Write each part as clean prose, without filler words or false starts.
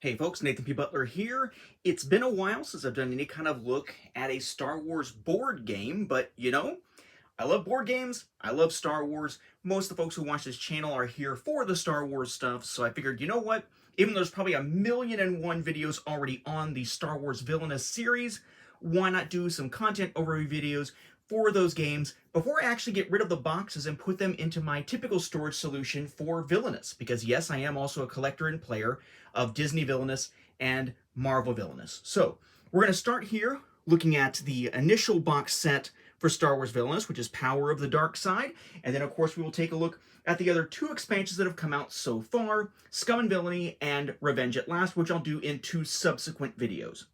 Hey folks, Nathan P. Butler here. It's been a while since I've done any kind of look at a Star Wars board game, but I love board games, I love Star Wars. Most of the folks who watch this channel are here for the Star Wars stuff, so I figured, you know what? Even though there's probably a million and one videos already on the Star Wars Villainous series, why not do some content overview videos for those games before I actually get rid of the boxes and put them into my typical storage solution for Villainous? Because yes, I am also a collector and player of Disney Villainous and Marvel Villainous. So we're going to start here looking at the initial box set for Star Wars Villainous, which is Power of the Dark Side. And then, of course, we will take a look at the other two expansions that have come out so far, Scum and Villainy and Revenge at Last, which I'll do in two subsequent videos.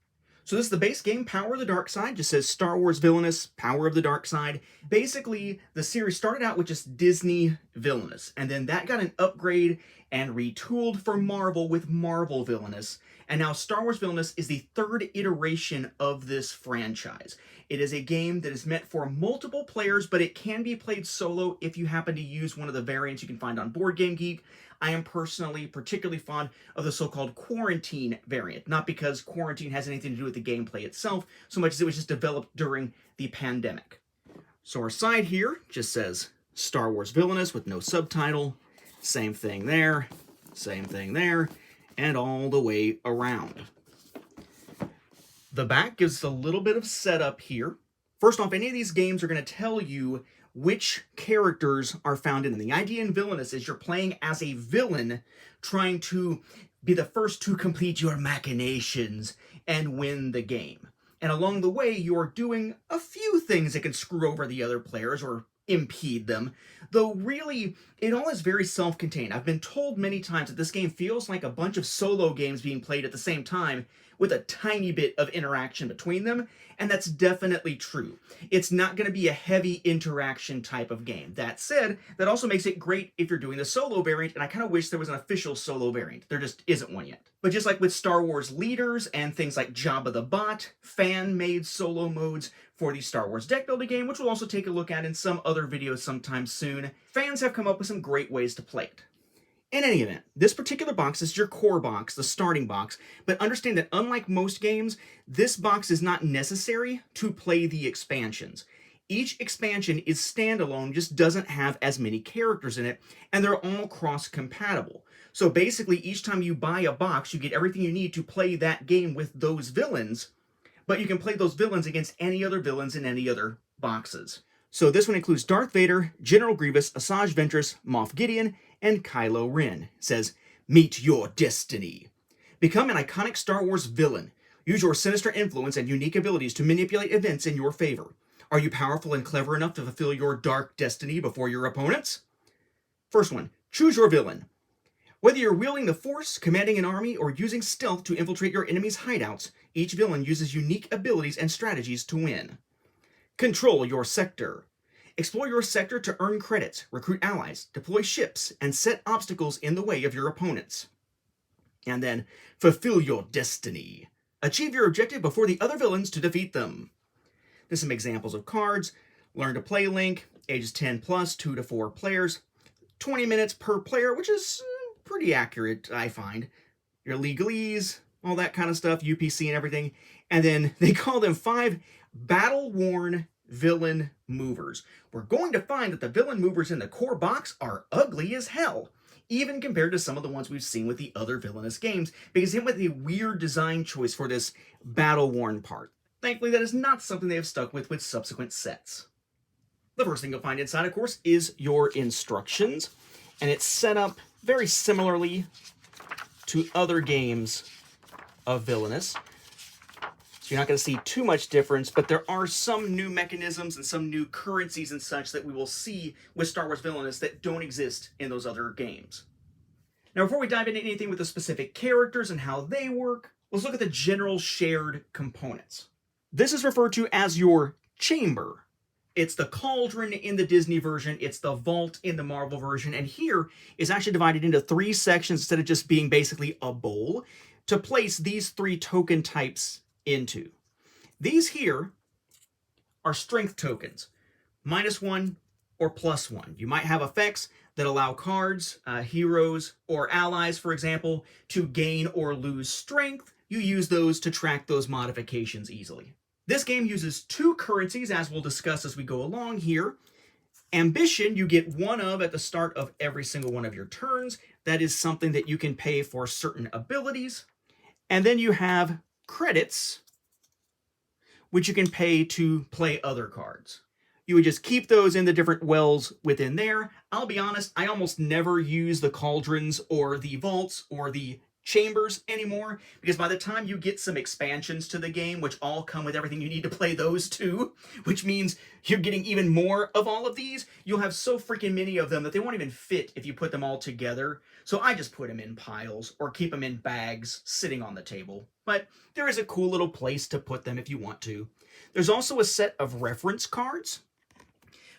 So this is the base game, Power of the Dark Side. Just says Star Wars Villainous, Power of the Dark Side. Basically, the series started out with just Disney Villainous, and then that got an upgrade and retooled for Marvel with Marvel Villainous. And now Star Wars Villainous is the third iteration of this franchise. It is a game that is meant for multiple players, but it can be played solo if you happen to use one of the variants you can find on Board Game Geek. I am personally particularly fond of the so-called Quarantine variant, not because Quarantine has anything to do with the gameplay itself, so much as it was just developed during the pandemic. So our side here just says Star Wars Villainous with no subtitle. Same thing there, and all the way around. The back gives a little bit of setup here. First off, any of these games are going to tell you which characters are found in them. The idea in Villainous is you're playing as a villain trying to be the first to complete your machinations and win the game. And along the way, you're doing a few things that can screw over the other players or impede them, though really, it all is very self-contained. I've been told many times that this game feels like a bunch of solo games being played at the same time with a tiny bit of interaction between them, and that's definitely true. It's not going to be a heavy interaction type of game. That said, that also makes it great if you're doing the solo variant, and I kind of wish there was an official solo variant. There just isn't one yet. But just like with Star Wars Leaders and things like Jabba the Bot, fan-made solo modes for the Star Wars deck building game, which we'll also take a look at in some other videos sometime soon, fans have come up with some great ways to play it. In any event, this particular box is your core box, the starting box, but understand that unlike most games, this box is not necessary to play the expansions. Each expansion is standalone, just doesn't have as many characters in it, and they're all cross-compatible. So basically, each time you buy a box, you get everything you need to play that game with those villains, but you can play those villains against any other villains in any other boxes. So this one includes Darth Vader, General Grievous, Asajj Ventress, Moff Gideon, and Kylo Ren. It says, meet your destiny. Become an iconic Star Wars villain. Use your sinister influence and unique abilities to manipulate events in your favor. Are you powerful and clever enough to fulfill your dark destiny before your opponents? First one, choose your villain. Whether you're wielding the Force, commanding an army, or using stealth to infiltrate your enemy's hideouts, each villain uses unique abilities and strategies to win. Control your sector. Explore your sector to earn credits, recruit allies, deploy ships, and set obstacles in the way of your opponents. And then, fulfill your destiny. Achieve your objective before the other villains to defeat them. There's some examples of cards. Learn to play link, ages 10 plus, 2 to 4 players. 20 minutes per player, which is pretty accurate, I find. Your legalese, all that kind of stuff, UPC and everything. And then they call them 5 battle-worn villain movers. We're going to find that the villain movers in the core box are ugly as hell, even compared to some of the ones we've seen with the other Villainous games, because they went with a weird design choice for this battle-worn part. Thankfully, that is not something they have stuck with subsequent sets. The first thing you'll find inside, of course, is your instructions, and it's set up very similarly to other games of Villainous. So you're not going to see too much difference, but there are some new mechanisms and some new currencies and such that we will see with Star Wars Villainous that don't exist in those other games. Now, before we dive into anything with the specific characters and how they work, let's look at the general shared components. This is referred to as your chamber. It's the cauldron in the Disney version, it's the vault in the Marvel version, and here is actually divided into 3 sections instead of just being basically a bowl to place these 3 token types into. These here are strength tokens, -1 or +1. You might have effects that allow cards, heroes, or allies, for example, to gain or lose strength. You use those to track those modifications easily. This game uses 2 currencies, as we'll discuss as we go along here. Ambition, you get 1 of at the start of every single one of your turns. That is something that you can pay for certain abilities. And then you have credits, which you can pay to play other cards. You would just keep those in the different wells within there. I'll be honest, I almost never use the cauldrons or the vaults or the chambers anymore, because by the time you get some expansions to the game, which all come with everything you need to play those too, which means you're getting even more of all of these, you'll have so freaking many of them that they won't even fit if you put them all together. So I just put them in piles or keep them in bags sitting on the table. But there is a cool little place to put them if you want to. There's also a set of reference cards.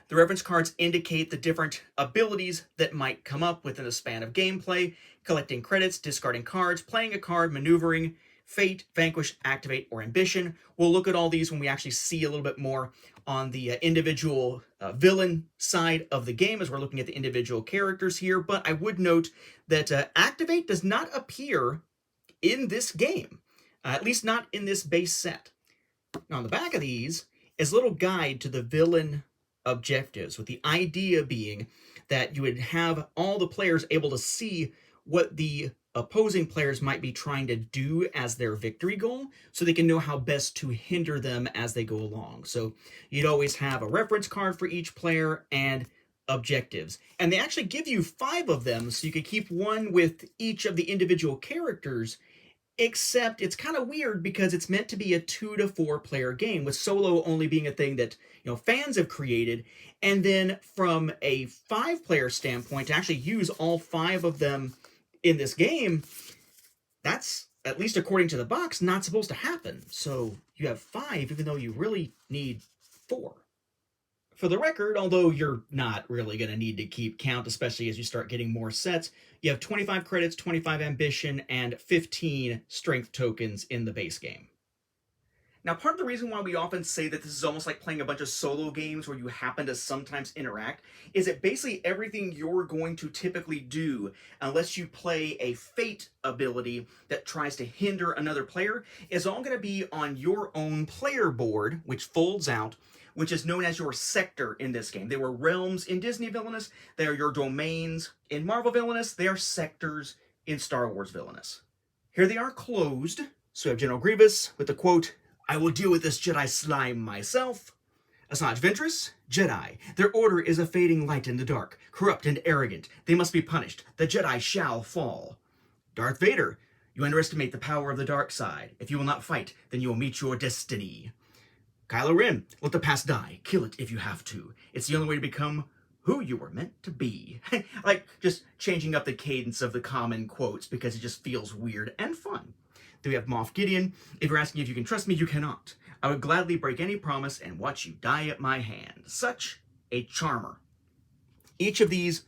The reference cards indicate the different abilities that might come up within the span of gameplay: collecting credits, discarding cards, playing a card, maneuvering, fate, vanquish, activate, or ambition. We'll look at all these when we actually see a little bit more on the individual villain side of the game as we're looking at the individual characters here. But I would note that activate does not appear in this game, at least not in this base set. Now on the back of these is a little guide to the villain objectives, with the idea being that you would have all the players able to see what the opposing players might be trying to do as their victory goal, so they can know how best to hinder them as they go along. So you'd always have a reference card for each player and objectives. And they actually give you 5 of them, so you could keep 1 with each of the individual characters, except it's kind of weird because it's meant to be a 2 to 4 player game, with solo only being a thing that, you know, fans have created. And then from a 5 player standpoint, to actually use all 5 of them in this game, that's, at least according to the box, not supposed to happen. So you have 5, even though you really need 4. For the record, although you're not really going to need to keep count, especially as you start getting more sets, you have 25 credits, 25 ambition, and 15 strength tokens in the base game. Now, part of the reason why we often say that this is almost like playing a bunch of solo games where you happen to sometimes interact is that basically everything you're going to typically do, unless you play a fate ability that tries to hinder another player, is all going to be on your own player board, which folds out, which is known as your sector in this game. They were realms in Disney Villainous. They are your domains in Marvel Villainous. They are sectors in Star Wars Villainous. Here they are closed. So we have General Grievous with the quote, "I will deal with this Jedi slime myself." Asajj Ventress, Jedi. "Their order is a fading light in the dark, corrupt and arrogant. They must be punished. The Jedi shall fall." Darth Vader, "You underestimate the power of the dark side. If you will not fight, then you will meet your destiny." Kylo Ren, "Let the past die. Kill it if you have to. It's the only way to become who you were meant to be." Like, just changing up the cadence of the common quotes because it just feels weird and fun. Then we have Moff Gideon, "If you're asking if you can trust me, you cannot. I would gladly break any promise and watch you die at my hand." Such a charmer. Each of these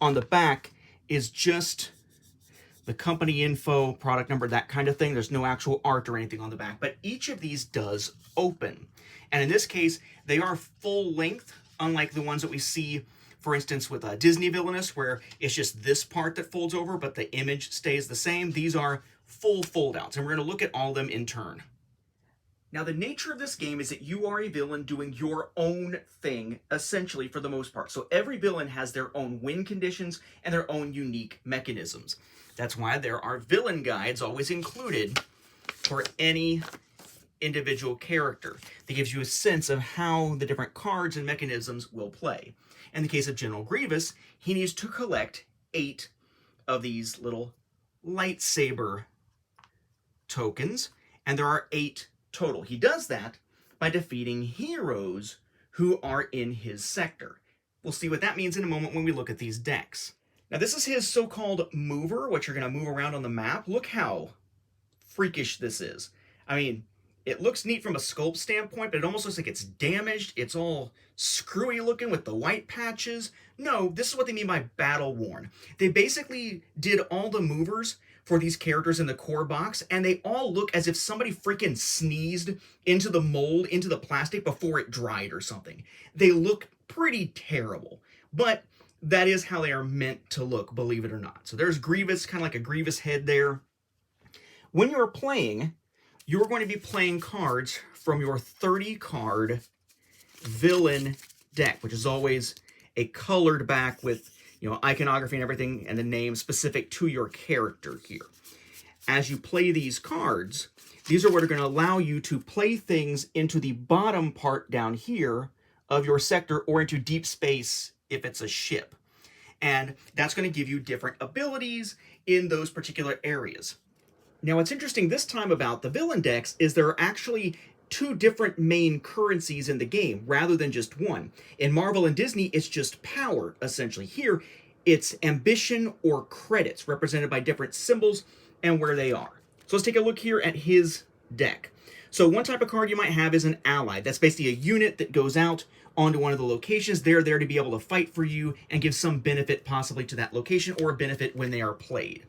on the back is just the company info, product number, that kind of thing. There's no actual art or anything on the back, but each of these does open. And in this case, they are full length, unlike the ones that we see, for instance, with Disney Villainous, where it's just this part that folds over, but the image stays the same. These are full fold-outs, and we're going to look at all of them in turn. Now, the nature of this game is that you are a villain doing your own thing, essentially, for the most part. So every villain has their own win conditions and their own unique mechanisms. That's why there are villain guides always included for any individual character. That gives you a sense of how the different cards and mechanisms will play. In the case of General Grievous, he needs to collect 8 of these little lightsaber tokens, and there are 8 total. He does that by defeating heroes who are in his sector. We'll see what that means in a moment when we look at these decks. Now, this is his so-called mover, which you're going to move around on the map. Look how freakish this is. I mean, it looks neat from a sculpt standpoint, but it almost looks like it's damaged. It's all screwy looking with the white patches. No, this is what they mean by battle worn. They basically did all the movers for these characters in the core box, and they all look as if somebody freaking sneezed into the mold, into the plastic before it dried or something. They look pretty terrible. But that is how they are meant to look, believe it or not. So there's Grievous, kind of like a Grievous head there. When you're playing, you're going to be playing cards from your 30-card villain deck, which is always a colored back with, iconography and everything, and the name specific to your character here. As you play these cards, these are what are going to allow you to play things into the bottom part down here of your sector, or into deep space if it's a ship. And that's going to give you different abilities in those particular areas. Now, what's interesting this time about the villain decks is there are actually 2 different main currencies in the game, rather than just one. In Marvel and Disney, it's just power, essentially. Here, it's ambition or credits, represented by different symbols and where they are. So let's take a look here at his deck. So one type of card you might have is an ally. That's basically a unit that goes out onto one of the locations. They're there to be able to fight for you and give some benefit possibly to that location, or a benefit when they are played.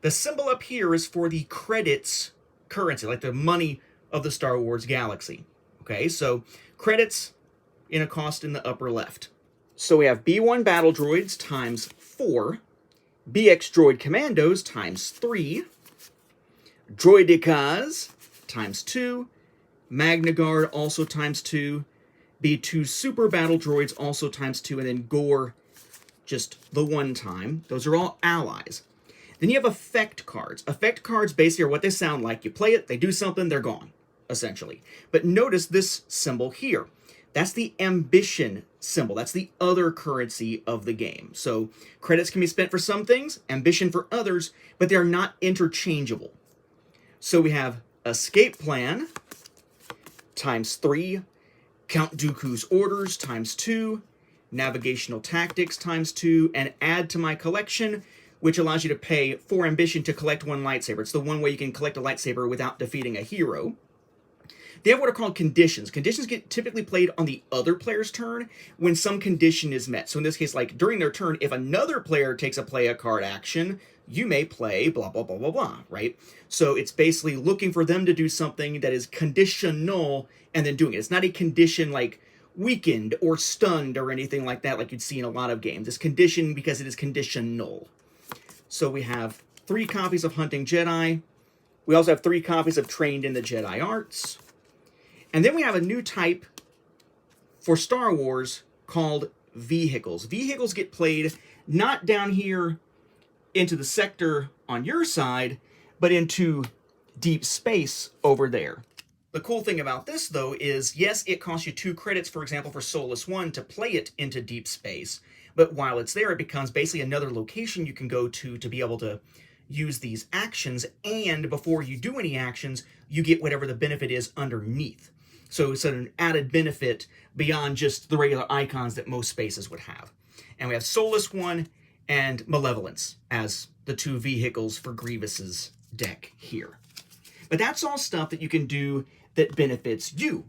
The symbol up here is for the credits currency, like the money of the Star Wars galaxy. Okay, so credits in a cost in the upper left. So we have B1 battle droids times 4, BX droid commandos times 3, droidicas times 2, Magna Guard also times 2, B2 super battle droids also times 2, and then Gore just the one time. Those are all allies. Then you have effect cards. Effect cards basically are what they sound like. You play it, they do something, they're gone, essentially. But notice this symbol here. That's the ambition symbol. That's the other currency of the game. So credits can be spent for some things, ambition for others, but they are not interchangeable. So we have escape plan times 3, Count Dooku's orders times 2, navigational tactics times 2, and add to my collection, which allows you to pay 4 ambition to collect 1 lightsaber. It's the one way you can collect a lightsaber without defeating a hero. They have what are called conditions. Conditions get typically played on the other player's turn when some condition is met. So in this case, like during their turn, if another player takes a play a card action, you may play blah, blah, blah, blah, blah, right? So it's basically looking for them to do something that is conditional and then doing it. It's not a condition like weakened or stunned or anything like that like you'd see in a lot of games. It's conditioned because it is conditional. So we have 3 copies of Hunting Jedi. We also have 3 copies of Trained in the Jedi Arts. And then we have a new type for Star Wars called vehicles. Vehicles get played not down here into the sector on your side, but into deep space over there. The cool thing about this, though, is, yes, it costs you 2 credits, for example, for Soulless One to play it into deep space. But while it's there, it becomes basically another location you can go to be able to use these actions. And before you do any actions, you get whatever the benefit is underneath. So it's an added benefit beyond just the regular icons that most spaces would have. And we have Soulless One and Malevolence as the 2 vehicles for Grievous's deck here. But that's all stuff that you can do that benefits you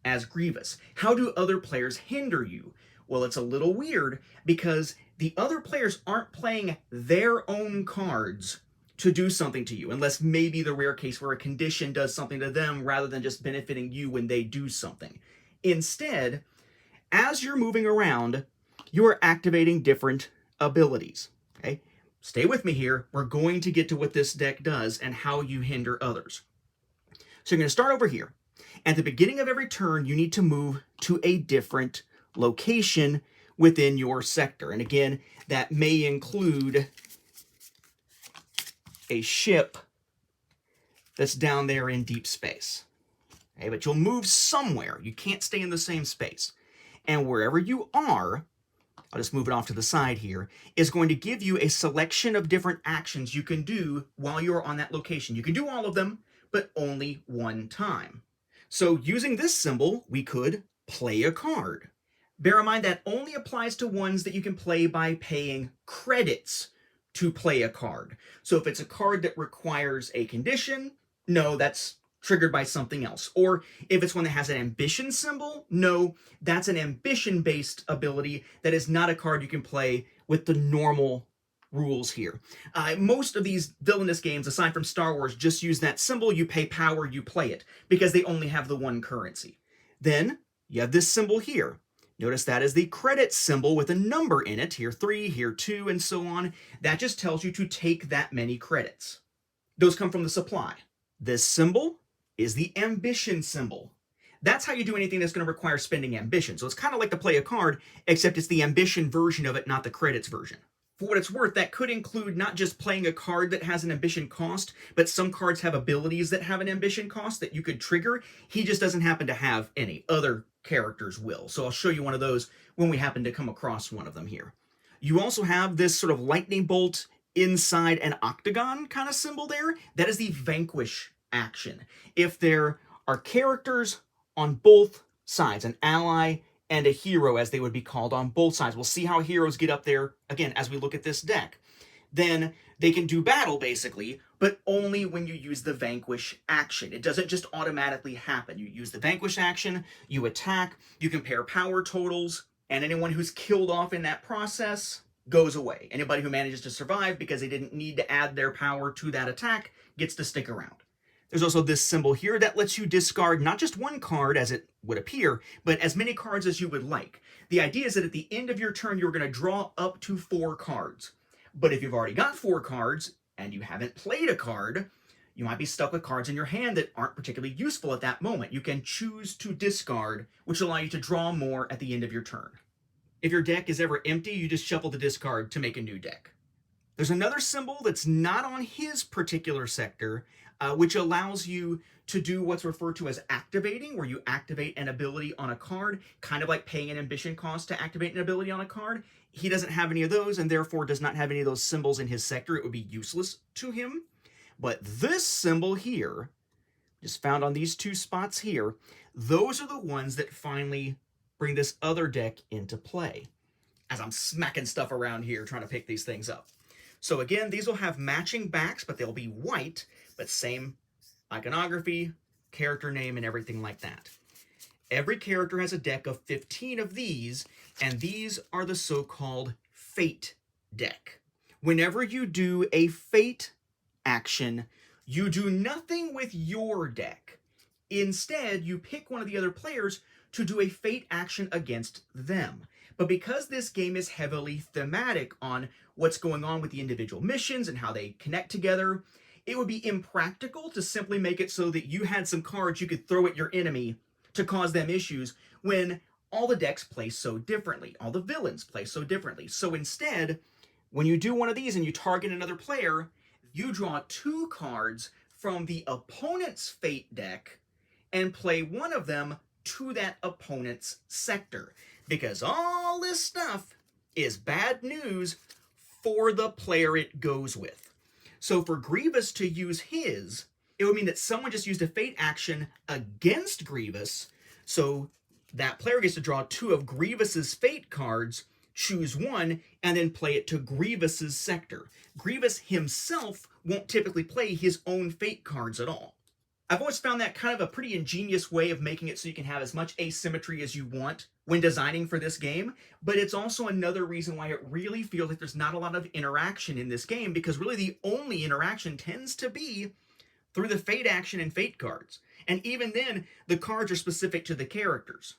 as Grievous. How do other players hinder you? Well, it's a little weird because the other players aren't playing their own cards to do something to you, unless maybe the rare case where a condition does something to them rather than just benefiting you when they do something. Instead, as you're moving around, you are activating different abilities. Okay? Stay with me here. We're going to get to what this deck does and how you hinder others. So you're going to start over here. At the beginning of every turn, you need to move to a different location within your sector. And again, that may include a ship that's down there in deep space. Okay, but you'll move somewhere. You can't stay in the same space. And wherever you are, I'll just move it off to the side here, is going to give you a selection of different actions you can do while you're on that location. You can do all of them, but only one time. So using this symbol, we could play a card. Bear in mind that only applies to ones that you can play by paying credits to play a card. So if it's a card that requires a condition, no, that's triggered by something else. Or if it's one that has an ambition symbol, no, that's an ambition-based ability that is not a card you can play with the normal rules here. Most of these villainous games, aside from Star Wars, just use that symbol, you pay power, you play it, because they only have the one currency. Then you have this symbol here. Notice that is the credit symbol with a number in it, here 3, here 2, and so on. That just tells you to take that many credits. Those come from the supply. This symbol is the ambition symbol. That's how you do anything that's going to require spending ambition. So it's kind of like to play a card, except it's the ambition version of it, not the credits version. For what it's worth, that could include not just playing a card that has an ambition cost, but some cards have abilities that have an ambition cost that you could trigger. He just doesn't happen to have any. Other characters will. So I'll show you one of those when we happen to come across one of them here. You also have this sort of lightning bolt inside an octagon kind of symbol there. That is the vanquish action. If there are characters on both sides, an ally and a hero, as they would be called, on both sides. We'll see how heroes get up there, again, as we look at this deck. Then they can do battle, basically, but only when you use the vanquish action. It doesn't just automatically happen. You use the vanquish action, you attack, you compare power totals, and anyone who's killed off in that process goes away. Anybody who manages to survive because they didn't need to add their power to that attack gets to stick around. There's also this symbol here that lets you discard not just one card, as it would appear, but as many cards as you would like. The idea is that at the end of your turn, you're going to draw up to 4 cards. But if you've already got 4 cards, and you haven't played a card, you might be stuck with cards in your hand that aren't particularly useful at that moment. You can choose to discard, which will allow you to draw more at the end of your turn. If your deck is ever empty, you just shuffle the discard to make a new deck. There's another symbol that's not on his particular sector, which allows you to do what's referred to as activating, where you activate an ability on a card, kind of like paying an ambition cost to activate an ability on a card. He doesn't have any of those, and therefore does not have any of those symbols in his sector. It would be useless to him. But this symbol here, just found on these 2 spots here, those are the ones that finally bring this other deck into play. As I'm smacking stuff around here trying to pick these things up. So again, these will have matching backs, but they'll be white, but same iconography, character name, and everything like that. Every character has a deck of 15 of these, and these are the so-called fate deck. Whenever you do a fate action, you do nothing with your deck. Instead, you pick one of the other players to do a fate action against them. But because this game is heavily thematic on what's going on with the individual missions and how they connect together, it would be impractical to simply make it so that you had some cards you could throw at your enemy to cause them issues when all the decks play so differently. All the villains play so differently. So instead, when you do one of these and you target another player, you draw 2 cards from the opponent's fate deck and play one of them to that opponent's sector. Because all this stuff is bad news for the player it goes with. So for Grievous to use his, it would mean that someone just used a fate action against Grievous, so that player gets to draw 2 of Grievous's fate cards, choose one, and then play it to Grievous's sector. Grievous himself won't typically play his own fate cards at all. I've always found that kind of a pretty ingenious way of making it so you can have as much asymmetry as you want when designing for this game, but it's also another reason why it really feels like there's not a lot of interaction in this game, because really the only interaction tends to be through the fate action and fate cards. And even then, the cards are specific to the characters.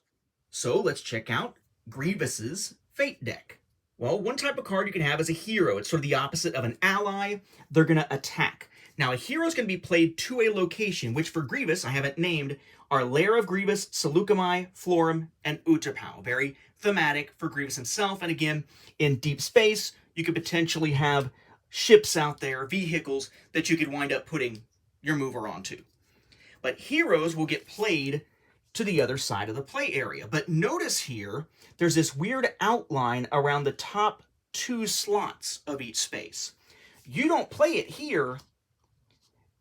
So let's check out Grievous's fate deck. Well, one type of card you can have is a hero. It's sort of the opposite of an ally. They're going to attack. Now, a hero is going to be played to a location, which for Grievous, I haven't named, are Lair of Grievous, Seleucami, Florum, and Utapau. Very thematic for Grievous himself. And again, in deep space, you could potentially have ships out there, vehicles, that you could wind up putting your mover onto. But heroes will get played to the other side of the play area. But notice here, there's this weird outline around the top 2 slots of each space. You don't play it here,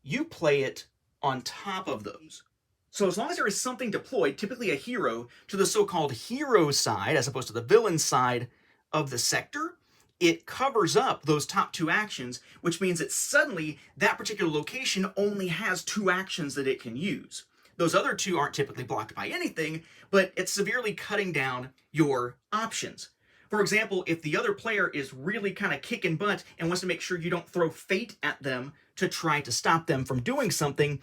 you play it on top of those. So as long as there is something deployed, typically a hero, to the so-called hero side, as opposed to the villain side of the sector, it covers up those top 2 actions, which means that suddenly that particular location only has 2 actions that it can use. Those other 2 aren't typically blocked by anything, but it's severely cutting down your options. For example, if the other player is really kind of kicking butt and wants to make sure you don't throw fate at them to try to stop them from doing something,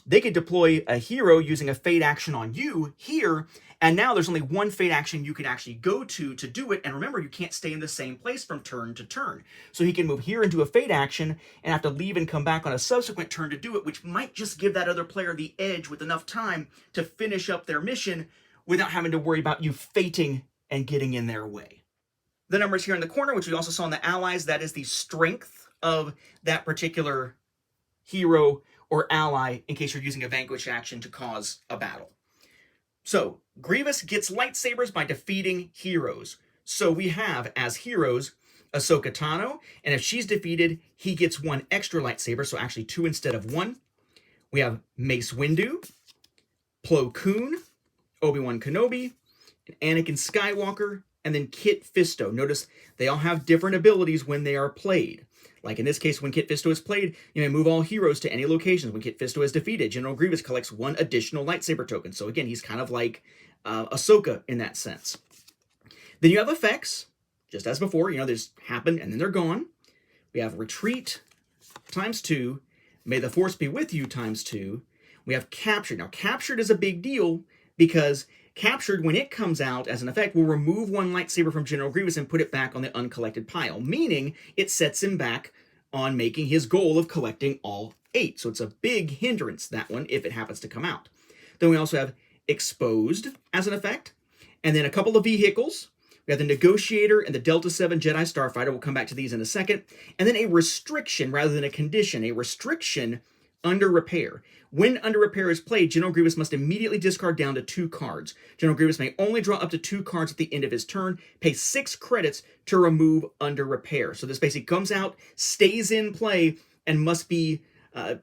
they could deploy a hero using a fate action on you here, and now there's only one fate action you can actually go to do it, and remember, you can't stay in the same place from turn to turn. So he can move here into a fate action and have to leave and come back on a subsequent turn to do it, which might just give that other player the edge with enough time to finish up their mission without having to worry about you fating and getting in their way. The numbers here in the corner, which we also saw in the allies, that is the strength of that particular hero or ally in case you're using a vanquish action to cause a battle. So, Grievous gets lightsabers by defeating heroes. So we have, as heroes, Ahsoka Tano, and if she's defeated, he gets one extra lightsaber, so actually 2 instead of 1. We have Mace Windu, Plo Koon, Obi-Wan Kenobi, Anakin Skywalker, and then Kit Fisto. Notice they all have different abilities when they are played. Like in this case, when Kit Fisto is played, you may move all heroes to any locations. When Kit Fisto is defeated, General Grievous collects 1 additional lightsaber token. So again, he's kind of like Ahsoka in that sense. Then you have effects, just as before. You know, there's happen and then they're gone. We have retreat ×2. May the Force be with you ×2. We have captured. Now, captured is a big deal because captured, when it comes out as an effect, will remove 1 lightsaber from General Grievous and put it back on the uncollected pile, meaning it sets him back on making his goal of collecting all 8. So it's a big hindrance, that one, if it happens to come out. Then we also have exposed as an effect, and then a couple of vehicles. We have the Negotiator and the Delta 7 Jedi Starfighter. We'll come back to these in a second. And then a restriction rather than a condition. A restriction under repair. When under repair is played, General Grievous must immediately discard down to 2 cards. General Grievous may only draw up to 2 cards at the end of his turn, pay 6 credits to remove under repair. So this basically comes out, stays in play, and must be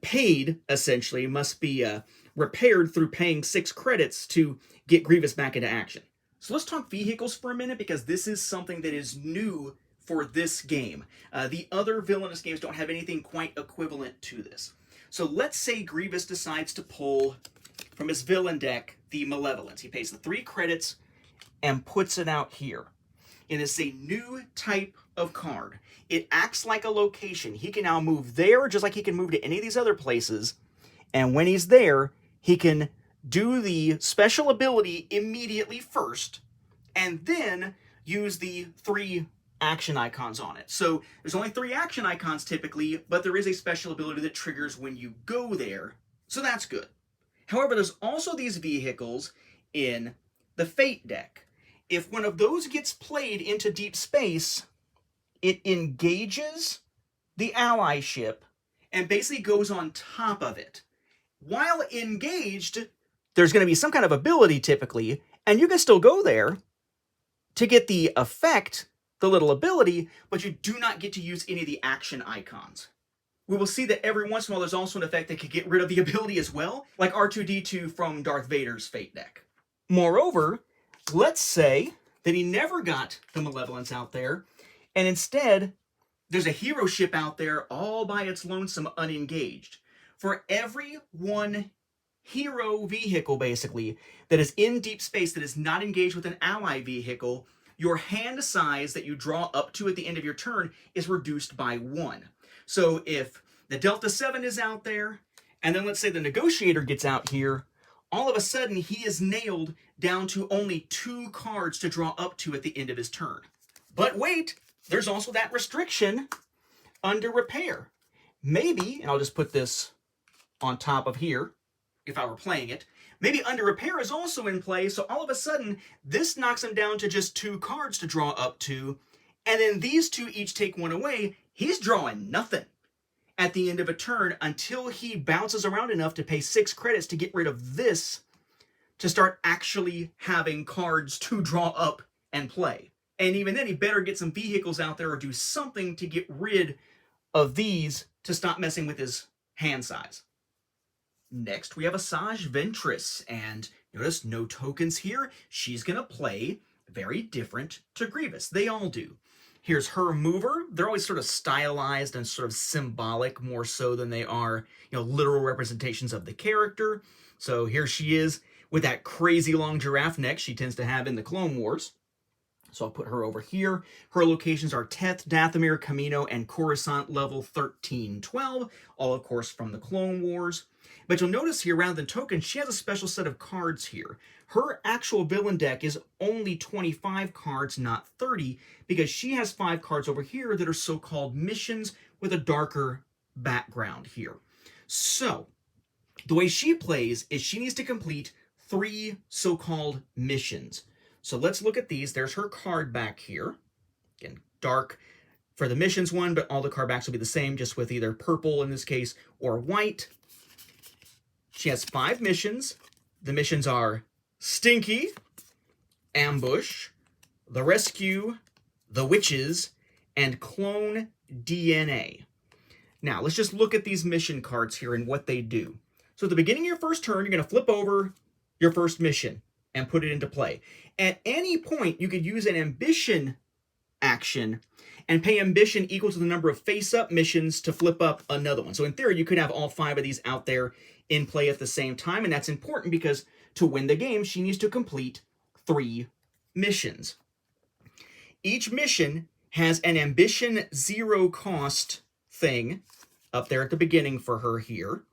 paid, essentially, must be repaired through paying 6 credits to get Grievous back into action. So let's talk vehicles for a minute, because this is something that is new for this game. The other Villainous games don't have anything quite equivalent to this. So let's say Grievous decides to pull from his villain deck the Malevolence. He pays the 3 credits and puts it out here. It is a new type of card. It acts like a location. He can now move there just like he can move to any of these other places. And when he's there, he can do the special ability immediately first and then use the 3 action icons on it. So there's only 3 action icons typically, but there is a special ability that triggers when you go there. So that's good. However, there's also these vehicles in the Fate deck. If one of those gets played into deep space, it engages the ally ship and basically goes on top of it. While engaged, there's going to be some kind of ability typically, and you can still go there to get the effect, the little ability, but you do not get to use any of the action icons. We will see that every once in a while there's also an effect that could get rid of the ability as well, like R2-D2 from Darth Vader's Fate deck. Moreover, let's say that he never got the Malevolence out there, and instead there's a hero ship out there all by its lonesome unengaged. For every 1 hero vehicle, basically, that is in deep space that is not engaged with an ally vehicle, your hand size that you draw up to at the end of your turn is reduced by 1. So if the Delta 7 is out there, and then let's say the Negotiator gets out here, all of a sudden he is nailed down to only 2 cards to draw up to at the end of his turn. But wait, there's also that restriction under repair. Maybe, and I'll just put this on top of here, if I were playing it, maybe under repair is also in play, so all of a sudden, this knocks him down to just 2 cards to draw up to, and then these 2 each take 1 away. He's drawing nothing at the end of a turn until he bounces around enough to pay 6 credits to get rid of this to start actually having cards to draw up and play. And even then, he better get some vehicles out there or do something to get rid of these to stop messing with his hand size. Next, we have Asajj Ventress, and notice no tokens here. She's going to play very different to Grievous. They all do. Here's her mover. They're always sort of stylized and sort of symbolic more so than they are, literal representations of the character. So here she is with that crazy long giraffe neck she tends to have in the Clone Wars. So I'll put her over here. Her locations are Teth, Dathomir, Kamino, and Coruscant level 13-12, all of course from the Clone Wars. But you'll notice here, rather than tokens, she has a special set of cards here. Her actual villain deck is only 25 cards, not 30, because she has 5 cards over here that are so-called missions with a darker background here. So, the way she plays is she needs to complete 3 so-called missions. So let's look at these. There's her card back here. Again, dark for the missions one, but all the card backs will be the same, just with either purple in this case or white. She has 5 missions. The missions are Stinky, Ambush, The Rescue, The Witches, and Clone DNA. Now, let's just look at these mission cards here and what they do. So at the beginning of your first turn, you're going to flip over your first mission and put it into play. At any point, you could use an ambition action and pay ambition equal to the number of face-up missions to flip up another one. So in theory, you could have all 5 of these out there in play at the same time, and that's important because to win the game, she needs to complete 3 missions. Each mission has an ambition 0 cost thing up there at the beginning for her here,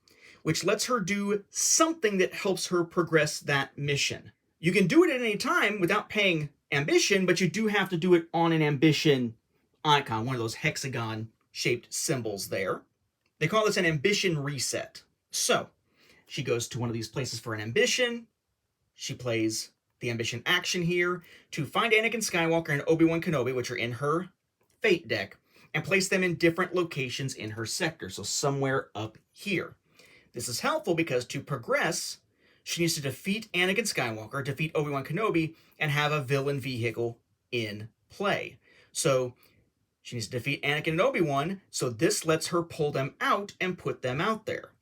which lets her do something that helps her progress that mission. You can do it at any time without paying ambition, but you do have to do it on an ambition icon, one of those hexagon-shaped symbols there. They call this an ambition reset. So, she goes to one of these places for an ambition. She plays the ambition action here to find Anakin Skywalker and Obi-Wan Kenobi, which are in her Fate deck, and place them in different locations in her sector, so somewhere up here. This is helpful because to progress, she needs to defeat Anakin Skywalker, defeat Obi-Wan Kenobi, and have a villain vehicle in play. So she needs to defeat Anakin and Obi-Wan, so this lets her pull them out and put them out there.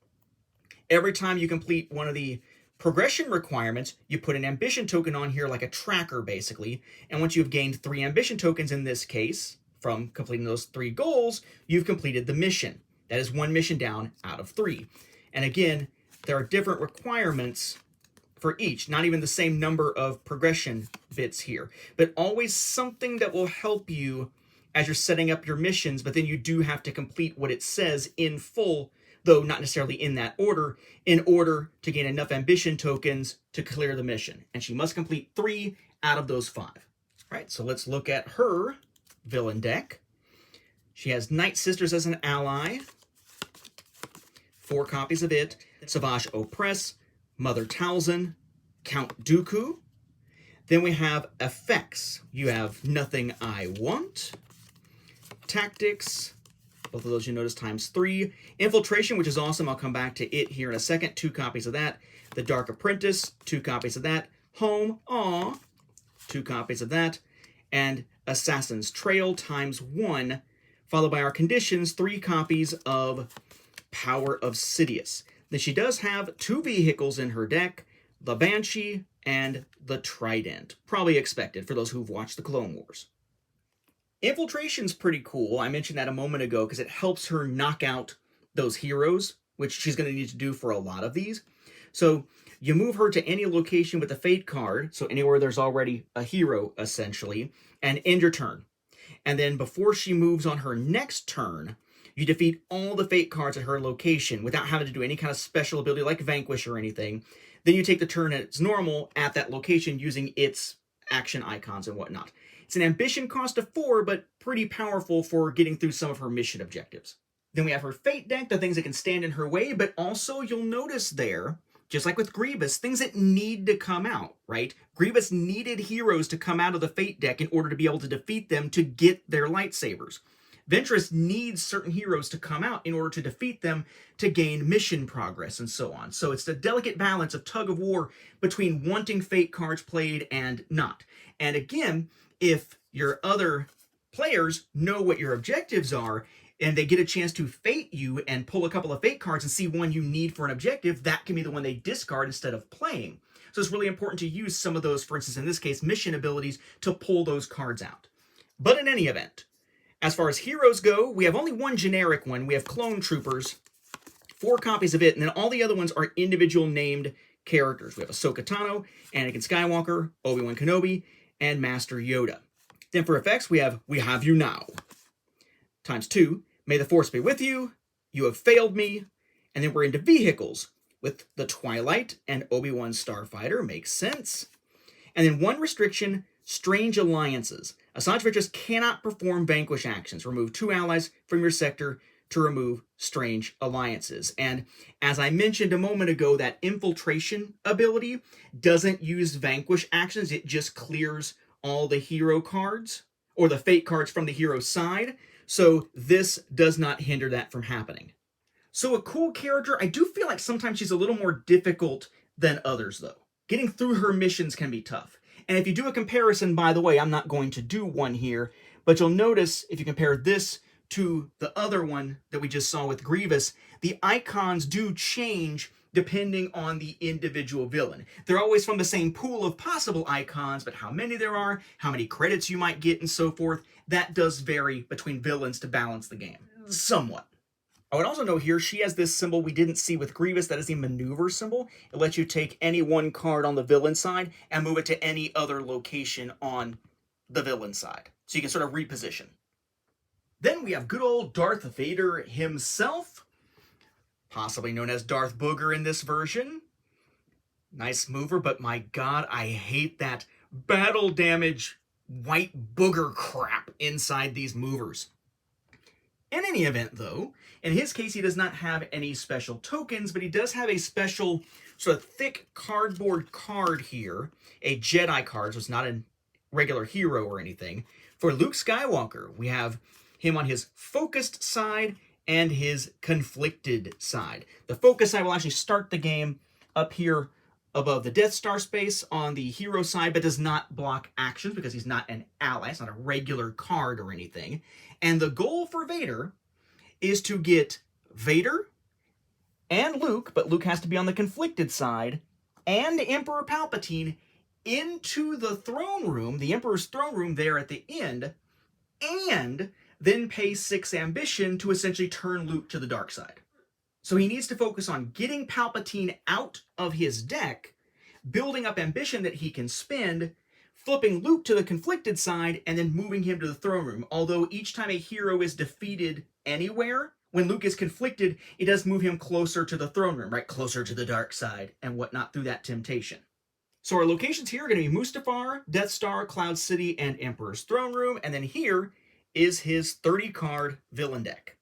Every time you complete one of the progression requirements, you put an ambition token on here like a tracker, basically, and once you've gained 3 ambition tokens in this case, from completing those 3 goals, you've completed the mission. That is 1 mission down out of 3. And again, there are different requirements for each, not even the same number of progression bits here, but always something that will help you as you're setting up your missions, but then you do have to complete what it says in full, though not necessarily in that order, in order to gain enough ambition tokens to clear the mission. And she must complete 3 out of those 5. All right, so let's look at her villain deck. She has Night Sisters as an ally, 4 copies of it, Savage Opress, Mother Talzin, Count Dooku. Then we have effects. You have Nothing I Want, Tactics, both of those you notice times 3, Infiltration, which is awesome, I'll come back to it here in a second, 2 copies of that, The Dark Apprentice, 2 copies of that, Home, 2 copies of that, and Assassin's Trail times 1, followed by our conditions, 3 copies of Power of Sidious. Then she does have 2 vehicles in her deck, the Banshee and the Trident. Probably expected for those who've watched the Clone Wars. Infiltration's pretty cool. I mentioned that a moment ago because it helps her knock out those heroes, which she's going to need to do for a lot of these. So you move her to any location with a Fate card, so anywhere there's already a hero, essentially, and end your turn. And then before she moves on her next turn, you defeat all the Fate cards at her location without having to do any kind of special ability like Vanquish or anything. Then you take the turn as normal at that location using its action icons and whatnot. It's an ambition cost of 4, but pretty powerful for getting through some of her mission objectives. Then we have her Fate deck, the things that can stand in her way, but also you'll notice there, just like with Grievous, things that need to come out, right? Grievous needed heroes to come out of the Fate deck in order to be able to defeat them to get their lightsabers. Ventress needs certain heroes to come out in order to defeat them to gain mission progress and so on. So it's the delicate balance of tug of war between wanting Fate cards played and not. And again, if your other players know what your objectives are and they get a chance to Fate you and pull a couple of Fate cards and see one you need for an objective, that can be the one they discard instead of playing. So it's really important to use some of those, for instance, in this case, mission abilities to pull those cards out. But in any event, as far as heroes go, we have only one generic one. We have Clone Troopers, 4 copies of it, and then all the other ones are individual named characters. We have Ahsoka Tano, Anakin Skywalker, Obi-Wan Kenobi, and Master Yoda. Then for effects, we have you now. Times 2, may the force be with you, you have failed me. And then we're into vehicles with the Twilight and Obi-Wan Starfighter, makes sense. And then 1 restriction, strange alliances. Asajj Ventress cannot perform vanquish actions. Remove 2 allies from your sector to remove strange alliances. And as I mentioned a moment ago, that infiltration ability doesn't use vanquish actions. It just clears all the hero cards, or the fate cards from the hero side. So this does not hinder that from happening. So a cool character. I do feel like sometimes she's a little more difficult than others, though. Getting through her missions can be tough. And if you do a comparison, by the way, I'm not going to do one here, but you'll notice if you compare this to the other one that we just saw with Grievous, the icons do change depending on the individual villain. They're always from the same pool of possible icons, but how many there are, how many credits you might get, and so forth, that does vary between villains to balance the game. Somewhat. I would also note here, she has this symbol we didn't see with Grievous. That is the maneuver symbol. It lets you take any one card on the villain side and move it to any other location on the villain side. So you can sort of reposition. Then we have good old Darth Vader himself, possibly known as Darth Booger in this version. Nice mover, but my god, I hate that battle damage white booger crap inside these movers. In any event, though, in his case, he does not have any special tokens, but he does have a special sort of thick cardboard card here, a Jedi card, so it's not a regular hero or anything. For Luke Skywalker, we have him on his focused side and his conflicted side. The focused side will actually start the game up here above the Death Star space on the hero side, but does not block actions because he's not an ally. It's not a regular card or anything. And the goal for Vader is to get Vader and Luke, but Luke has to be on the conflicted side, and Emperor Palpatine into the throne room, the Emperor's throne room there at the end, and then pay 6 ambition to essentially turn Luke to the dark side. So he needs to focus on getting Palpatine out of his deck, building up ambition that he can spend, flipping Luke to the conflicted side, and then moving him to the throne room. Although each time a hero is defeated anywhere, when Luke is conflicted, it does move him closer to the throne room, right? Closer to the dark side and whatnot through that temptation. So our locations here are going to be Mustafar, Death Star, Cloud City, and Emperor's Throne Room. And then here is his 30-card villain deck.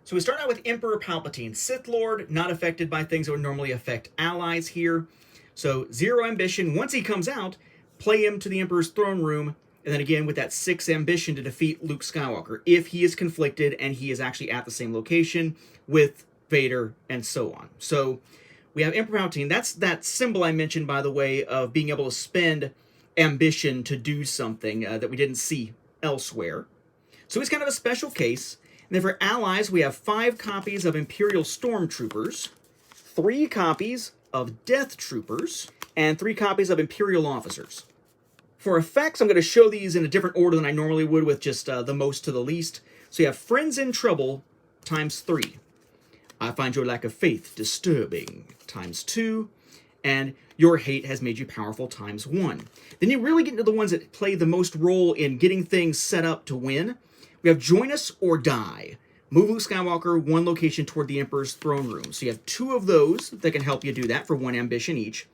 So we start out with Emperor Palpatine, Sith Lord, not affected by things that would normally affect allies here. So 0 ambition. Once he comes out, play him to the Emperor's Throne Room, and then again with that 6 ambition to defeat Luke Skywalker, if he is conflicted and he is actually at the same location with Vader and so on. So we have Emperor Palpatine. That's that symbol I mentioned, by the way, of being able to spend ambition to do something that we didn't see elsewhere. So he's kind of a special case. And then for allies, we have 5 copies of Imperial Stormtroopers, 3 copies of Death Troopers, and 3 copies of Imperial Officers. For effects, I'm going to show these in a different order than I normally would, with just the most to the least. So you have Friends in Trouble, times 3. I find your lack of faith disturbing, times 2. And your hate has made you powerful, times 1. Then you really get into the ones that play the most role in getting things set up to win. We have Join Us or Die. Move Luke Skywalker 1 location toward the Emperor's Throne Room. So you have 2 of those that can help you do that for 1 ambition each.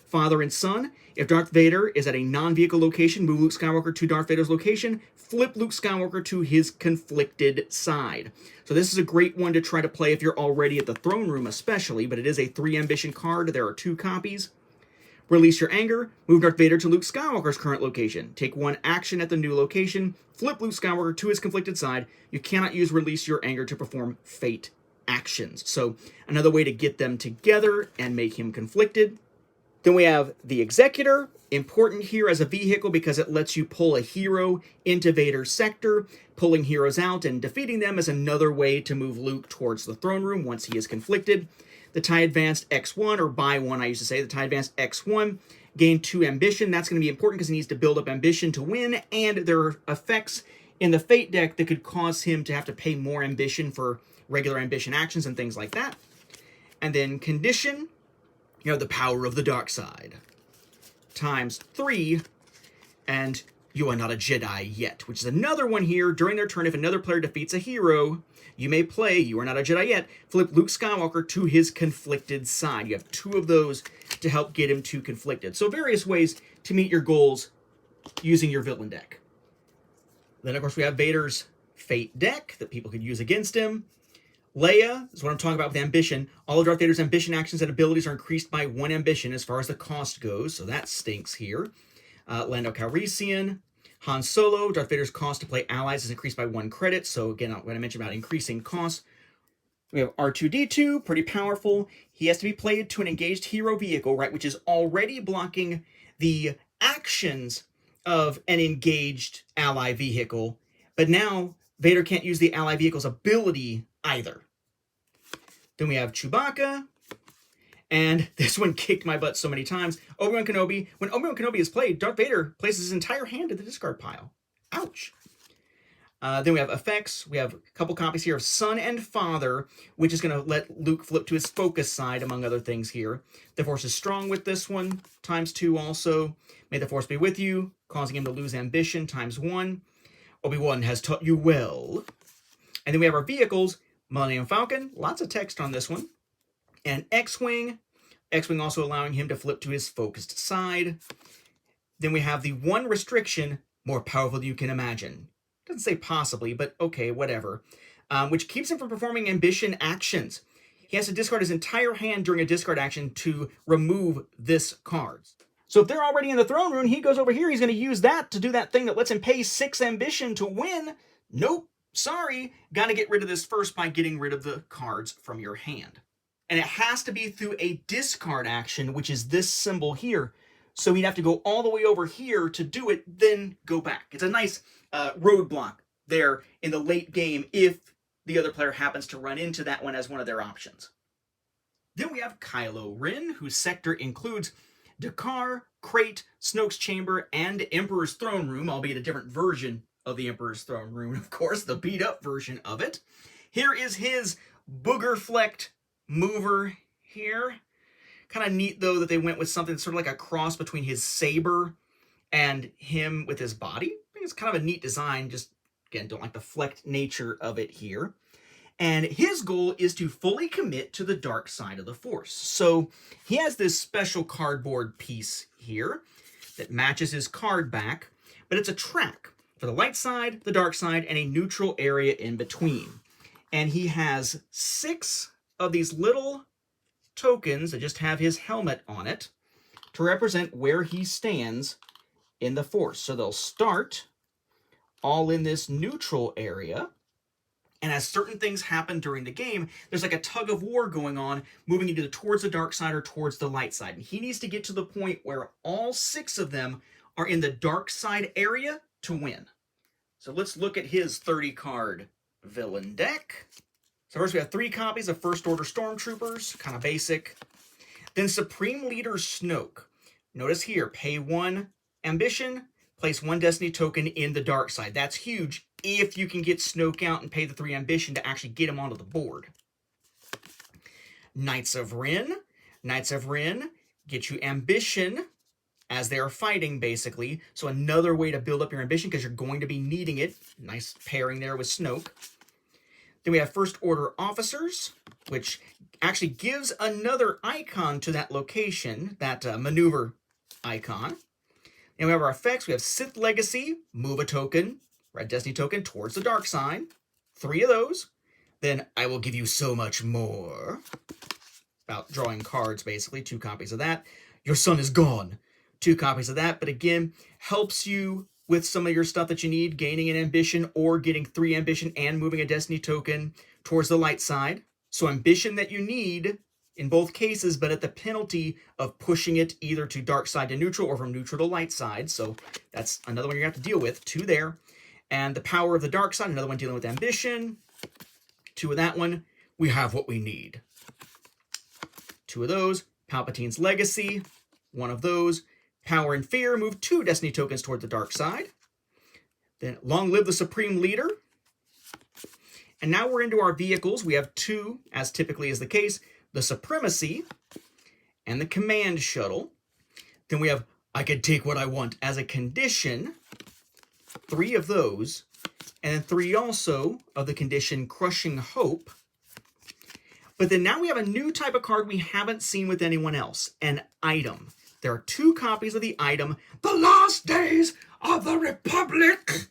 Father and Son. If Darth Vader is at a non-vehicle location, move Luke Skywalker to Darth Vader's location. Flip Luke Skywalker to his conflicted side. So this is a great one to try to play if you're already at the throne room especially, but it is a 3 ambition card. There are 2 copies. Release Your Anger. Move Darth Vader to Luke Skywalker's current location. Take 1 action at the new location. Flip Luke Skywalker to his conflicted side. You cannot use Release Your Anger to perform fate actions. So another way to get them together and make him conflicted. Then we have the Executor, important here as a vehicle because it lets you pull a hero into Vader's sector. Pulling heroes out and defeating them is another way to move Luke towards the throne room once he is conflicted. The TIE Advanced X1, or Buy 1 I used to say, the TIE Advanced X1, gain 2 ambition. That's going to be important because he needs to build up ambition to win, and there are effects in the Fate deck that could cause him to have to pay more ambition for regular ambition actions and things like that. And then Condition, you know, the power of the dark side, times 3, and You are not a Jedi yet, which is another one here. During their turn, if another player defeats a hero, you may play You Are Not a Jedi Yet, flip Luke Skywalker to his conflicted side. You have 2 of those to help get him to conflicted. So various ways to meet your goals using your villain deck. Then, of course, we have Vader's Fate deck that people could use against him. Leia is what I'm talking about with ambition. All of Darth Vader's ambition actions and abilities are increased by 1 ambition as far as the cost goes, so that stinks here. Lando Calrissian. Han Solo, Darth Vader's cost to play allies is increased by 1 credit, so again, when I mentioned about increasing costs. We have R2-D2, pretty powerful. He has to be played to an engaged hero vehicle, right, which is already blocking the actions of an engaged ally vehicle, but now Vader can't use the ally vehicle's ability either. Then we have Chewbacca, and this one kicked my butt so many times. Obi-Wan Kenobi. When Obi-Wan Kenobi is played, Darth Vader places his entire hand in the discard pile. Ouch. Then we have effects. We have a couple copies here of Son and Father, which is going to let Luke flip to his focus side, among other things here. The Force is strong with this one, ×2 also. May the Force be with you, causing him to lose ambition, ×1. Obi-Wan has taught you well. And then we have our vehicles. Millennium Falcon, lots of text on this one. And X-Wing. X-Wing also allowing him to flip to his focused side. Then we have the 1 restriction, more powerful than you can imagine. Doesn't say possibly, but okay, whatever. Which keeps him from performing ambition actions. He has to discard his entire hand during a discard action to remove this card. So if they're already in the throne room, he goes over here, he's going to use that to do that thing that lets him pay 6 ambition to win. Nope, sorry. Got to get rid of this first by getting rid of the cards from your hand. And it has to be through a discard action, which is this symbol here. So he'd have to go all the way over here to do it, then go back. It's a nice roadblock there in the late game if the other player happens to run into that one as one of their options. Then we have Kylo Ren, whose sector includes Dakar, Crate, Snoke's Chamber, and Emperor's Throne Room, albeit a different version of the Emperor's Throne Room, of course, the beat-up version of it. Here is his booger-flecked mover here. Kind of neat, though, that they went with something sort of like a cross between his saber and him with his body. I think it's kind of a neat design, just, again, don't like the flecked nature of it here. And his goal is to fully commit to the dark side of the Force. So he has this special cardboard piece here that matches his card back, but it's a track for the light side, the dark side, and a neutral area in between. And he has 6 of these little tokens that just have his helmet on it to represent where he stands in the Force. So they'll start all in this neutral area. And as certain things happen during the game, there's like a tug of war going on, moving either towards the dark side or towards the light side. And he needs to get to the point where all 6 of them are in the dark side area to win. So let's look at his 30-card villain deck. So first we have 3 copies of First Order Stormtroopers, kind of basic. Then Supreme Leader Snoke. Notice here, pay 1 ambition, place 1 destiny token in the dark side. That's huge if you can get Snoke out and pay the 3 ambition to actually get him onto the board. Knights of Ren. Knights of Ren get you ambition as they are fighting, basically. So another way to build up your ambition because you're going to be needing it. Nice pairing there with Snoke. Then we have First Order Officers, which actually gives another icon to that location, that maneuver icon. And we have our effects. We have Sith Legacy, move a token, red destiny token towards the dark side. 3 of those. Then I will give you so much more. About drawing cards, basically. 2 copies of that. Your son is gone. 2 copies of that. But again, helps you with some of your stuff that you need, gaining an ambition or getting 3 ambition and moving a destiny token towards the light side. So ambition that you need in both cases, but at the penalty of pushing it either to dark side to neutral or from neutral to light side. So that's another one you have to deal with. 2 there. And the power of the dark side, another one dealing with ambition. 2 of that one. We have what we need. 2 of those. Palpatine's Legacy. 1 of those. Power and Fear, move 2 destiny tokens toward the dark side. Then Long Live the Supreme Leader. And now we're into our vehicles. We have 2, as typically is the case, the Supremacy and the Command Shuttle. Then we have I Can Take What I Want as a condition. 3 of those, and then 3 also of the condition Crushing Hope. But then now we have a new type of card we haven't seen with anyone else, an item. There are 2 copies of the item, The Last Days of the Republic.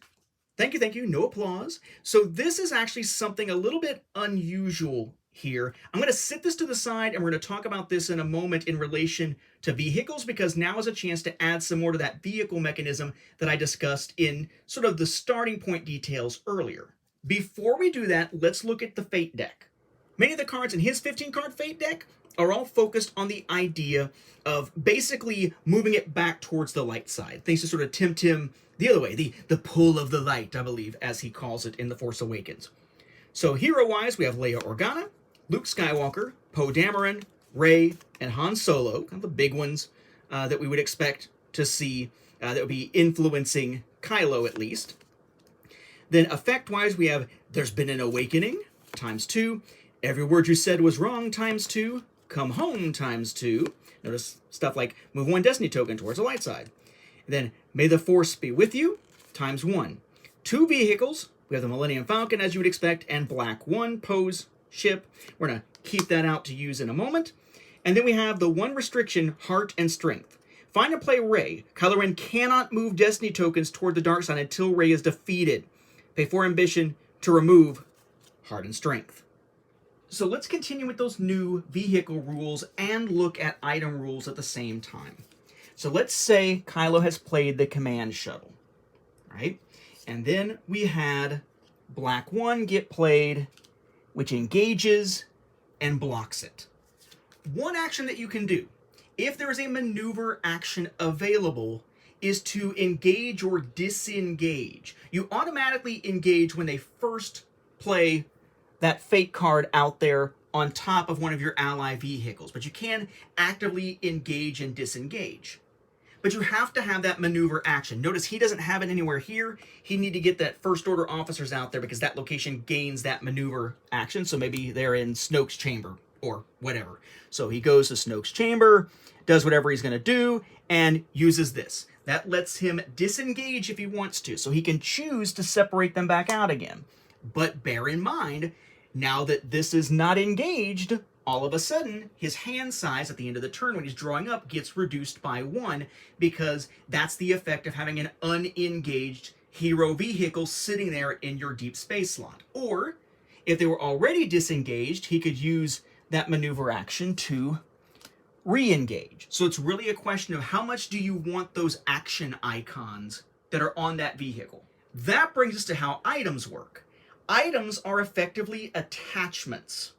Thank you, no applause. So this is actually something a little bit unusual here. I'm going to sit this to the side, and we're going to talk about this in a moment in relation to vehicles, because now is a chance to add some more to that vehicle mechanism that I discussed in sort of the starting point details earlier. Before we do that, let's look at the Fate deck. Many of the cards in his 15-card Fate deck are all focused on the idea of basically moving it back towards the light side. Things to sort of tempt him the other way, the pull of the light, I believe, as he calls it in The Force Awakens. So hero-wise, we have Leia Organa, Luke Skywalker, Poe Dameron, Rey, and Han Solo, kind of the big ones that we would expect to see that would be influencing Kylo at least. Then effect-wise, we have There's Been an Awakening, ×2, Every Word You Said Was Wrong, ×2, Come Home, ×2. Notice stuff like move 1 destiny token towards the light side. And then May the Force Be With You, ×1. 2 vehicles. We have the Millennium Falcon, as you would expect, and Black 1 Poe's ship. We're going to keep that out to use in a moment. And then we have the 1 restriction, Heart and Strength. Find and play Rey. Kylo Ren cannot move destiny tokens toward the dark side until Rey is defeated. Pay 4 ambition to remove Heart and Strength. So let's continue with those new vehicle rules and look at item rules at the same time. So let's say Kylo has played the command shuttle, right? And then we had Black 1 get played, which engages and blocks it. One action that you can do, if there is a maneuver action available, is to engage or disengage. You automatically engage when they first play that Fate card out there on top of one of your ally vehicles, but you can actively engage and disengage. But you have to have that maneuver action. Notice he doesn't have it anywhere here. He need to get that First Order officers out there because that location gains that maneuver action. So maybe they're in Snoke's chamber or whatever. So he goes to Snoke's chamber, does whatever he's going to do, and uses this. That lets him disengage if he wants to. So he can choose to separate them back out again. But bear in mind, now that this is not engaged, all of a sudden, his hand size at the end of the turn when he's drawing up gets reduced by 1 because that's the effect of having an unengaged hero vehicle sitting there in your deep space slot. Or, if they were already disengaged, he could use that maneuver action to re-engage. So it's really a question of how much do you want those action icons that are on that vehicle. That brings us to how items work. Items are effectively attachments.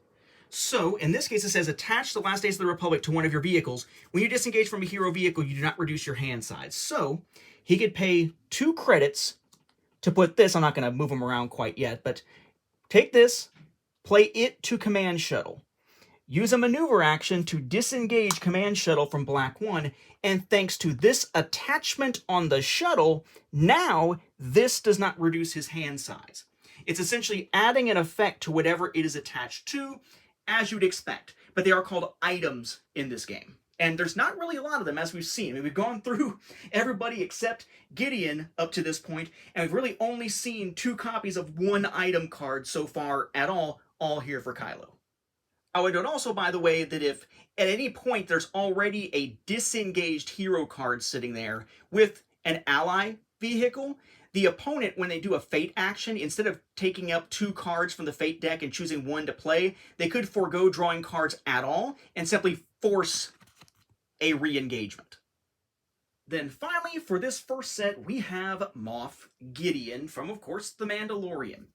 So, in this case, it says attach the Last Days of the Republic to one of your vehicles. When you disengage from a hero vehicle, you do not reduce your hand size. So, he could pay 2 credits to put this. I'm not going to move them around quite yet, but take this, play it to Command Shuttle. Use a maneuver action to disengage Command Shuttle from Black 1, and thanks to this attachment on the shuttle, now this does not reduce his hand size. It's essentially adding an effect to whatever it is attached to, as you'd expect. But they are called items in this game. And there's not really a lot of them, as we've seen. I mean, we've gone through everybody except Gideon up to this point, and we've really only seen 2 copies of 1 item card so far at all here for Kylo. I would note also, by the way, that if at any point there's already a disengaged hero card sitting there with an ally vehicle, the opponent, when they do a Fate action, instead of taking up 2 cards from the Fate deck and choosing 1 to play, they could forego drawing cards at all and simply force a re-engagement. Then finally, for this first set, we have Moff Gideon from, of course, The Mandalorian.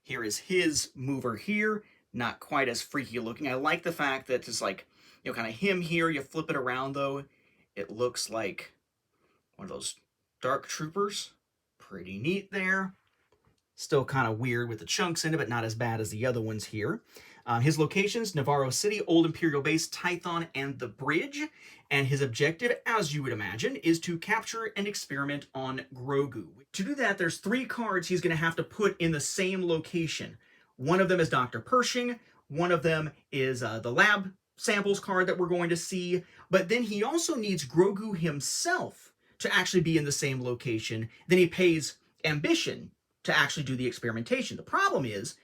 Here is his mover here. Not quite as freaky looking. I like the fact that it's like, kind of him here. You flip it around, though. It looks like one of those dark troopers. Pretty neat there. Still kind of weird with the chunks in it, but not as bad as the other ones here. His locations, Navarro City, Old Imperial Base, Tython, and the Bridge. And his objective, as you would imagine, is to capture and experiment on Grogu. To do that, there's 3 cards he's going to have to put in the same location. One of them is Dr. Pershing. One of them is the lab samples card that we're going to see. But then he also needs Grogu himself to actually be in the same location. Then he pays ambition to actually do the experimentation. The problem is,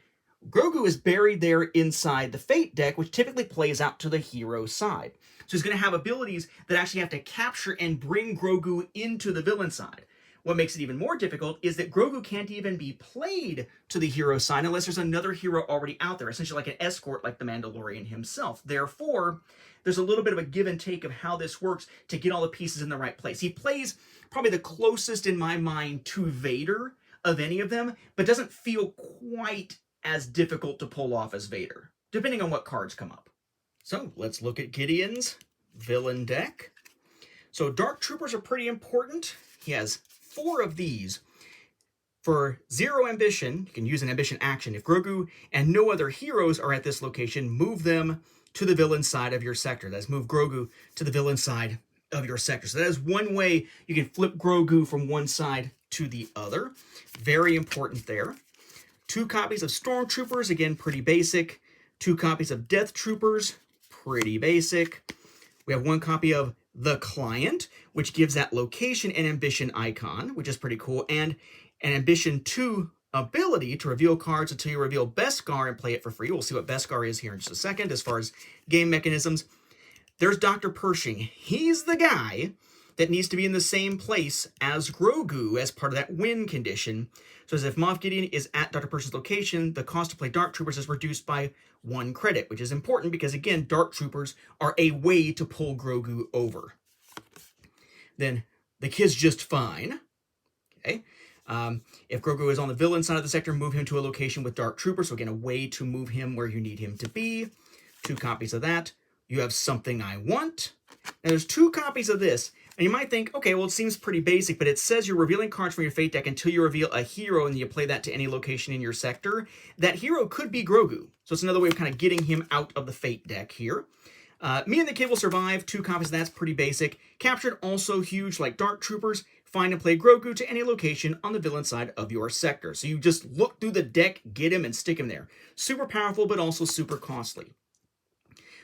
Grogu is buried there inside the Fate deck, which typically plays out to the hero side. So he's going to have abilities that actually have to capture and bring Grogu into the villain side. What makes it even more difficult is that Grogu can't even be played to the hero side unless there's another hero already out there, essentially like an escort like the Mandalorian himself. Therefore, there's a little bit of a give and take of how this works to get all the pieces in the right place. He plays probably the closest in my mind to Vader of any of them, but doesn't feel quite as difficult to pull off as Vader, depending on what cards come up. So let's look at Gideon's villain deck. So Dark Troopers are pretty important. He has 4 of these. For 0 ambition, you can use an ambition action. If Grogu and no other heroes are at this location, move them to the villain side of your sector. That's move Grogu to the villain side of your sector. So that is one way you can flip Grogu from one side to the other. Very important there. 2 copies of Stormtroopers, again, pretty basic. 2 copies of Death Troopers, pretty basic. We have 1 copy of The Client, which gives that location and ambition icon, which is pretty cool, and an ambition 2 ability to reveal cards until you reveal Beskar and play it for free. We'll see what Beskar is here in just a second as far as game mechanisms. There's Dr. Pershing. He's the guy that needs to be in the same place as Grogu as part of that win condition. So as if Moff Gideon is at Dr. Pershing's location, the cost to play Dark Troopers is reduced by 1 credit, which is important because, again, Dark Troopers are a way to pull Grogu over. Then the kid's just fine. Okay. If Grogu is on the villain side of the sector, move him to a location with Dark Troopers. So again, a way to move him where you need him to be. 2 copies of that. You have Something I Want. Now there's 2 copies of this. And you might think, okay, well, it seems pretty basic, but it says you're revealing cards from your Fate deck until you reveal a hero and you play that to any location in your sector. That hero could be Grogu. So it's another way of kind of getting him out of the Fate deck here. Me and the Kid Will Survive, 2 copies of that's pretty basic. Captured, also huge, like Dark Troopers. Find and play Grogu to any location on the villain side of your sector. So you just look through the deck, get him, and stick him there. Super powerful, but also super costly.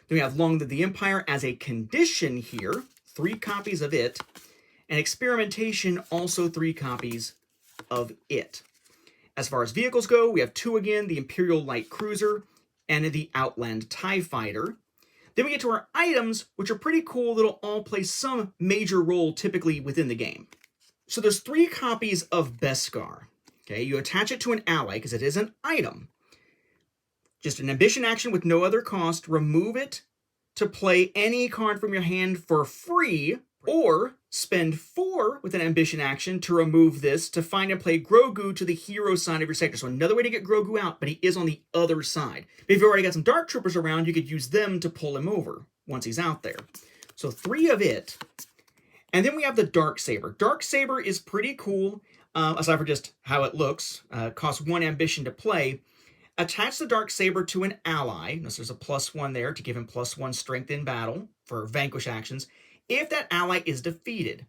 Then we have Long Live the Empire as a condition here. 3 copies of it. And Experimentation, also 3 copies of it. As far as vehicles go, we have 2 again, the Imperial Light Cruiser and the Outland TIE Fighter. Then we get to our items, which are pretty cool. That'll all play some major role typically within the game. So there's 3 copies of Beskar. Okay, you attach it to an ally because it is an item. Just an ambition action with no other cost. Remove it to play any card from your hand for free, or spend 4 with an ambition action to remove this to find and play Grogu to the hero side of your sector. So another way to get Grogu out, but he is on the other side. But if you've already got some Dark Troopers around, you could use them to pull him over once he's out there. So 3 of it. And then we have the Darksaber. Darksaber is pretty cool, aside from just how it looks. Costs 1 ambition to play. Attach the Darksaber to an ally. Notice there's a +1 there to give him +1 strength in battle for vanquish actions. If that ally is defeated,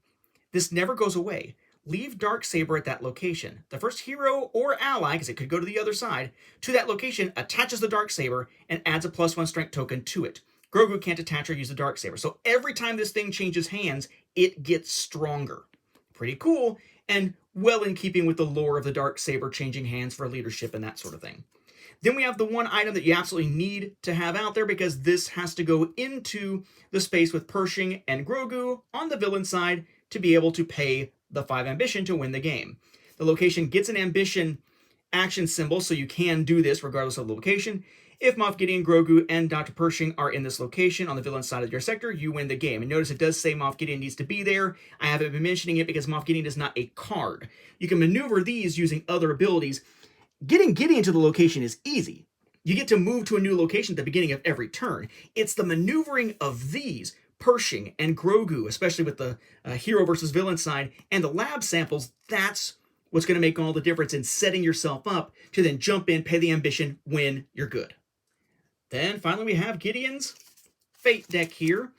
this never goes away. Leave Darksaber at that location. The first hero or ally, because it could go to the other side, to that location attaches the Darksaber and adds a +1 strength token to it. Grogu can't attach or use the Darksaber. So every time this thing changes hands, it gets stronger. Pretty cool, and well in keeping with the lore of the Darksaber changing hands for leadership and that sort of thing. Then we have the one item that you absolutely need to have out there because this has to go into the space with Pershing and Grogu on the villain side to be able to pay the 5 ambition to win the game. The location gets an ambition action symbol, so you can do this regardless of the location. If Moff Gideon, Grogu, and Dr. Pershing are in this location on the villain side of your sector, you win the game. And notice it does say Moff Gideon needs to be there. I haven't been mentioning it because Moff Gideon is not a card. You can maneuver these using other abilities. Getting Gideon to the location is easy. You get to move to a new location at the beginning of every turn. It's the maneuvering of these, Pershing and Grogu, especially with the hero versus villain side, and the lab samples, that's what's going to make all the difference in setting yourself up to then jump in, pay the ambition, win, you're good. Then finally we have Gideon's Fate deck here.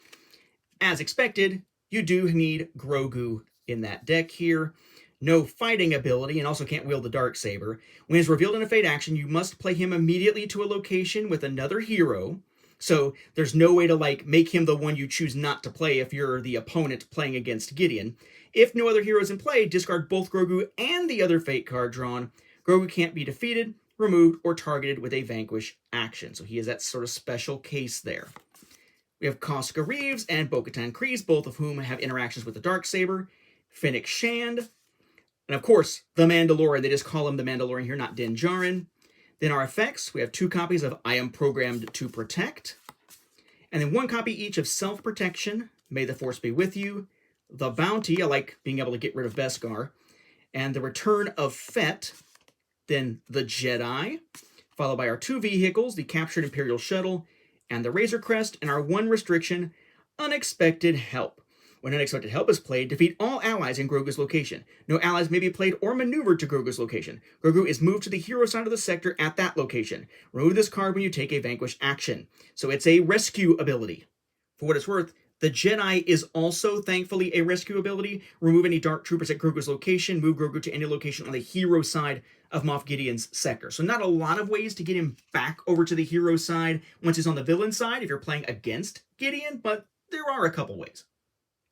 As expected, you do need Grogu in that deck here. No fighting ability, and also can't wield the Darksaber. When it's revealed in a Fate action, you must play him immediately to a location with another hero. So there's no way to like make him the one you choose not to play if you're the opponent playing against Gideon. If no other heroes in play, discard both Grogu and the other fate card drawn. Grogu can't be defeated, removed, or targeted with a vanquish action. So he is that sort of special case there. We have Koska Reeves and Bo-Katan Kryze, both of whom have interactions with the Darksaber. Fennec Shand. And of course, the Mandalorian. They just call him the Mandalorian here, not Din Djarin. Then our effects, we have 2 copies of I Am Programmed to Protect. And then 1 copy each of Self-Protection, May the Force Be With You. The Bounty, I like being able to get rid of Beskar. And the Return of Fett. Then the Jedi, followed by our 2 vehicles, the Captured Imperial Shuttle and the Razor Crest, and our 1 restriction, Unexpected Help. When Unexpected Help is played, defeat all allies in Grogu's location. No allies may be played or maneuvered to Grogu's location. Grogu is moved to the hero side of the sector at that location. Remove this card when you take a vanquish action. So it's a rescue ability. For what it's worth, the Jedi is also, thankfully, a rescue ability. Remove any Dark Troopers at Grogu's location. Move Grogu to any location on the hero side of Moff Gideon's sector. So not a lot of ways to get him back over to the hero side once he's on the villain side if you're playing against Gideon, but there are a couple ways.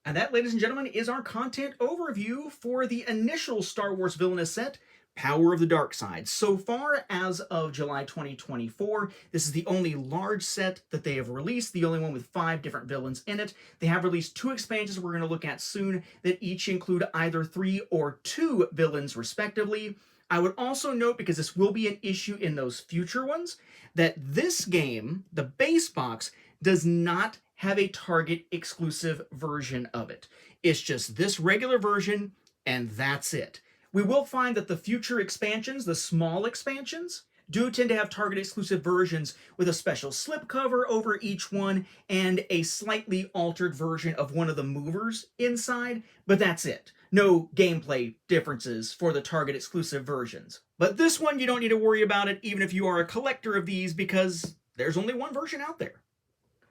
And that, ladies and gentlemen, is our content overview for the initial Star Wars Villainous set, Power of the Dark Side. So far, as of July 2024, this is the only large set that they have released, the only one with 5 different villains in it. They have released 2 expansions we're going to look at soon that each include either 3 or 2 villains, respectively. I would also note, because this will be an issue in those future ones, that this game, the base box, does not have a Target exclusive version of it. It's just this regular version, and that's it. We will find that the future expansions, the small expansions, do tend to have Target exclusive versions with a special slipcover over each one and a slightly altered version of one of the movers inside, but that's it. No gameplay differences for the Target exclusive versions. But this one, you don't need to worry about it, even if you are a collector of these, because there's only one version out there.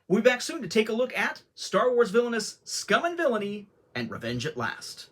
We'll be back soon to take a look at Star Wars Villainous, Scum and Villainy, and Revenge at Last.